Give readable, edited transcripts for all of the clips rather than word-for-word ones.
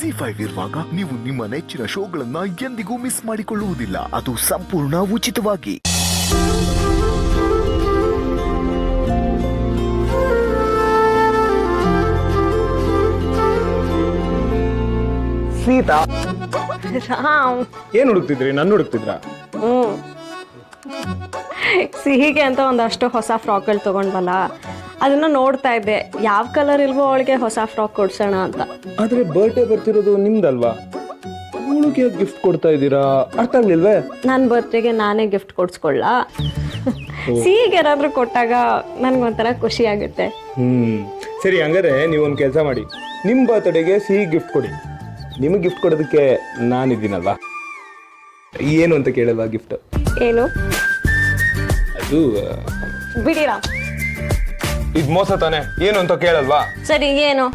ZEE5 ಇರುವಾಗ ನೀವು ನಿಮ್ಮ ನೆಚ್ಚಿನ ಶೋಗಳನ್ನ ಎಂದಿಗೂ ಮಿಸ್ ಮಾಡಿಕೊಳ್ಳುವುದಿಲ್ಲ. ಅದು ಸಂಪೂರ್ಣ ಉಚಿತವಾಗಿ. ಸೀತಾ, ರಾಮ್, ಏನ್ ಹುಡುಕ್ತಿದ್ರಿ? ನನ್ನ ಹುಡುಕ್ತಿದ್ರ? ಸಿಹಿಗೆ ಅಂತ ಒಂದಷ್ಟು ಹೊಸ ಫ್ರಾಕ್ಗಳು ತಗೊಂಡ್ವಲ್ಲ, ಅದನ್ನ ನೋಡ್ತಾ ಇದ್ದೆ. ಯಾವ ಕಲರ್ ಇಲ್ವೋ ಅವಳಿಗೆ ಹೊಸ ಫ್ರಾಕ್ ಕೊಡ್ಸೋಣ ಅಂತ. ಆದ್ರೆ ಬರ್ಡೇ ಬರ್ತಿರೋದು ನಿಮ್ದಲ್ವಾ? ಅವಳಿಗೆ ಗಿಫ್ಟ್ ಕೊಡ್ತಾ ಇದ್ದೀರಾ? ಅರ್ಥ ಆಗ್ಲಿಲ್ವೇ? ನನ್ನ ಬರ್ತ್ಡೇಗೆ ನಾನೇ ಗಿಫ್ಟ್ ಕೊಡ್ಸ್ಕೊಳ್ಳ. ಸಿಹಿಗೆ ಏನಾದ್ರು ಕೊಟ್ಟಾಗ ನನ್ಗೊಂಥರ ಖುಷಿ ಆಗುತ್ತೆ. ಸರಿ, ಹಂಗಾರೆ ನೀವೊಂದು ಕೆಲಸ ಮಾಡಿ, ನಿಮ್ ಬರ್ತ್ಡೇಗೆ ಸಿಹಿ ಗಿಫ್ಟ್ ಕೊಡಿ. ನಿಮಗೆ ಗಿಫ್ಟ್ ಕೊಡೋದಕ್ಕೆ ನಾನಿದ್ದೀನಲ್ವಾ? ಏನು ಅಂತ ಕೇಳಲ್ವಾ ಗಿಫ್ಟ್? ಏನು? ಅದು ಬಿಡಿರಾ, ಇದು ಮೋಸ ತಾನೆ. ಏನು ಅಂತ ಕೇಳಲ್ವಾ? ಸರಿ, ಏನು?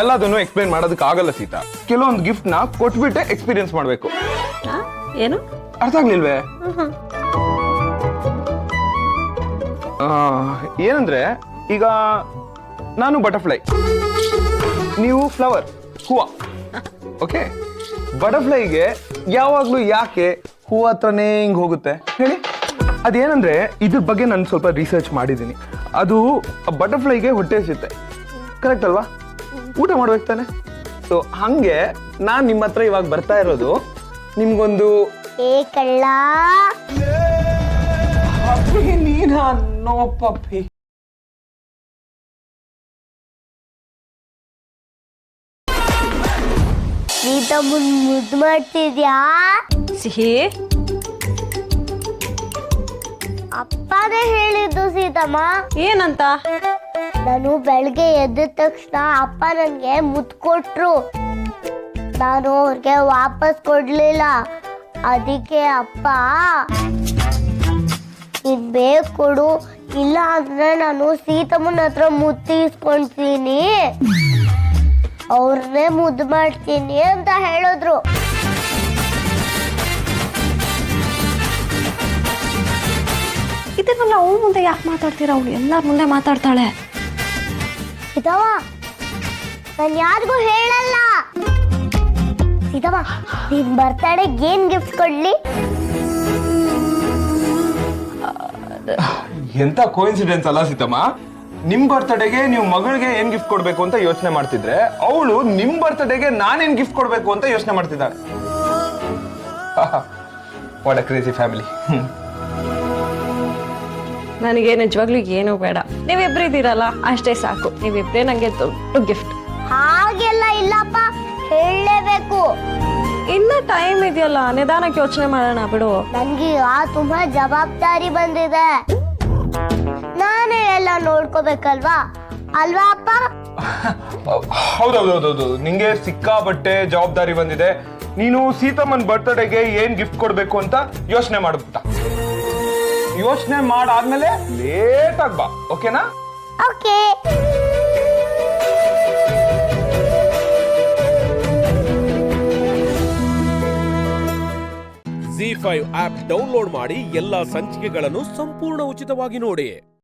ಎಲ್ಲದನ್ನು ಎಕ್ಸ್ಪ್ಲೈನ್ ಮಾಡೋದಕ್ಕೆ ಆಗಲ್ಲ ಸೀತಾ. ಕೆಲವೊಂದು ಗಿಫ್ಟ್ ನ ಕೊಟ್ಬಿಟ್ಟೆ ಎಕ್ಸ್ಪೀರಿಯನ್ಸ್ ಮಾಡ್ಬೇಕು. ಏನು? ಅರ್ಥ ಆಗ್ಲಿಲ್ವೇ? ಏನಂದ್ರೆ, ಈಗ ನಾನು ಬಟರ್ಫ್ಲೈ, ನೀವು ಫ್ಲವರ್, ಹೂವ. ಓಕೆ, ಬಟರ್ಫ್ಲೈಗೆ ಯಾವಾಗ್ಲೂ ಯಾಕೆ ಹೂವ ಹತ್ರನೇ ಹಿಂಗ್ ಹೋಗುತ್ತೆ ಹೇಳಿ? ಅದೇನಂದ್ರೆ, ಇದ್ರ ಬಗ್ಗೆ ನಾನು ಸ್ವಲ್ಪ ರಿಸರ್ಚ್ ಮಾಡಿದ್ದೀನಿ. ಅದು ಬಟರ್ಫ್ಲೈಗೆ ಹೊಟ್ಟೆ ಹಸಿಯುತ್ತೆ, ಕರೆಕ್ಟ್ ಅಲ್ವಾ? ಊಟ ಮಾಡ್ಬೇಕು ತಾನೆ. ಸೊ ಹಂಗೆ ನಾನ್ ನಿಮ್ಮ ಹತ್ರ ಇವಾಗ ಬರ್ತಾ ಇರೋದು ನಿಮ್ಗೊಂದು ನೋ ಪಪ್ಪಿ. ಮುದ್ದು ಮಾಡ್ತಿದ್ಯಾ? ಸಿಹಿ, ಅಪ್ಪನೇ ಹೇಳಿದ್ದು ಸೀತಮ್ಮ. ಏನಂತ? ನಾನು ಬೆಳಗ್ಗೆ ಎದ್ದ ತಕ್ಷಣ ಅಪ್ಪ ನನ್ಗೆ ಮುದ್ದು ಕೊಟ್ರು. ನಾನು ಅವ್ರಿಗೆ ವಾಪಸ್ ಕೊಡ್ಲಿಲ್ಲ. ಅದಕ್ಕೆ ಅಪ್ಪ ಇದ್ ಬೇಕು ಕೊಡು, ಇಲ್ಲ ಅಂದ್ರೆ ನಾನು ಸೀತಮ್ಮನ ಹತ್ರ ಮುತ್ತಿಸ್ಕೊಂತೀನಿ, ಅವ್ರನ್ನೇ ಮುದ್ದು ಮಾಡ್ತೀನಿ ಅಂತ ಹೇಳಿದ್ರು. ಇದನ್ನೆಲ್ಲ ಅವಳ ಮುಂದೆ ಯಾಕೆ ಮಾತಾಡ್ತೀರಾ? ಅವಳು ಎಲ್ಲರ ಮುಂದೆ ಮಾತಾಡ್ತಾಳೆ. ಸೀತಮ್ಮ, ನಾನು ಯಾರಿಗೂ ಹೇಳಲ್ಲ. ಸೀತಮ್ಮ, ನಿನ್ ಬರ್ತಡೆಗೆ ಏನ್ ಗಿಫ್ಟ್ ಕೊಡ್ಲಿ? ಎಂತ ಕೋಇನ್ಸಿಡೆನ್ಸ್ ಅಲ್ಲ ಸೀತಮ್ಮ. ನಿಮ್ ಬರ್ತ್ಡೇಗೆ ನೀವು ಮಗಳಿಗೆ ಏನ್ ಗಿಫ್ಟ್ ಕೊಡ್ಬೇಕು ಅಂತ ಯೋಚನೆ ಮಾಡ್ತಿದ್ರೆ, ಅವಳು ನಿಮ್ ಬರ್ತ್ಡೇಗೆ ನಾನೇನ್ ಗಿಫ್ಟ್ ಕೊಡ್ಬೇಕು ಅಂತ ಯೋಚನೆ ಮಾಡ್ತಿದ್ದಾಳೆ. What a crazy family. ನನಗೆ ನಿಜವಾಗ್ಲೂ ಏನೂ ಬೇಡ, ನೀವಿಬ್ರು ಇದ್ದೀರಲ್ಲ ಅಷ್ಟೇ ಸಾಕು. ನೀವಿಬ್ರೇ ನಂಗೆ ದೊಡ್ಡ ಗಿಫ್ಟ್. ಹಾಗೆಲ್ಲ ಇಲ್ಲಪ್ಪ, ಹೇಳಲೇಬೇಕು. ಇನ್ನ ಟೈಮ್ ಇದೆಯಲ್ಲ, ನಿಧಾನಕ್ಕೆ ಯೋಚನೆ ಮಾಡೋಣ ಬಿಡು. ನನ್ಗೀಗ ತುಂಬಾ ಜವಾಬ್ದಾರಿ ಬಂದಿದೆ, ನಾನೇ ಎಲ್ಲ ನೋಡ್ಕೋಬೇಕಲ್ವಾ, ಅಲ್ವಾ ಅಪ್ಪ? ಹೌದೌದೌದೌದು, ನಿಂಗೆ ಸಿಕ್ಕಾಬಟ್ಟೆ ಜವಾಬ್ದಾರಿ ಬಂದಿದೆ. ನೀನು ಸೀತಮ್ಮನ್ ಬರ್ತ್ಡೇಗೆ ಏನ್ ಗಿಫ್ಟ್ ಕೊಡ್ಬೇಕು ಅಂತ ಯೋಚನೆ ಮಾಡ್ಬಿಟ್ಟ. ಯೋಚನೆ ಮಾಡಾದ್ಮೇಲೆ ಲೇಟ್ ಆಗಿ ಬಾ, ಓಕೆನಾ? ಓಕೆ. ZEE5 ಆಪ್ ಡೌನ್ಲೋಡ್ ಮಾಡಿ ಎಲ್ಲಾ ಸಂಚಿಕೆಗಳನ್ನು ಸಂಪೂರ್ಣ ಉಚಿತವಾಗಿ ನೋಡಿ.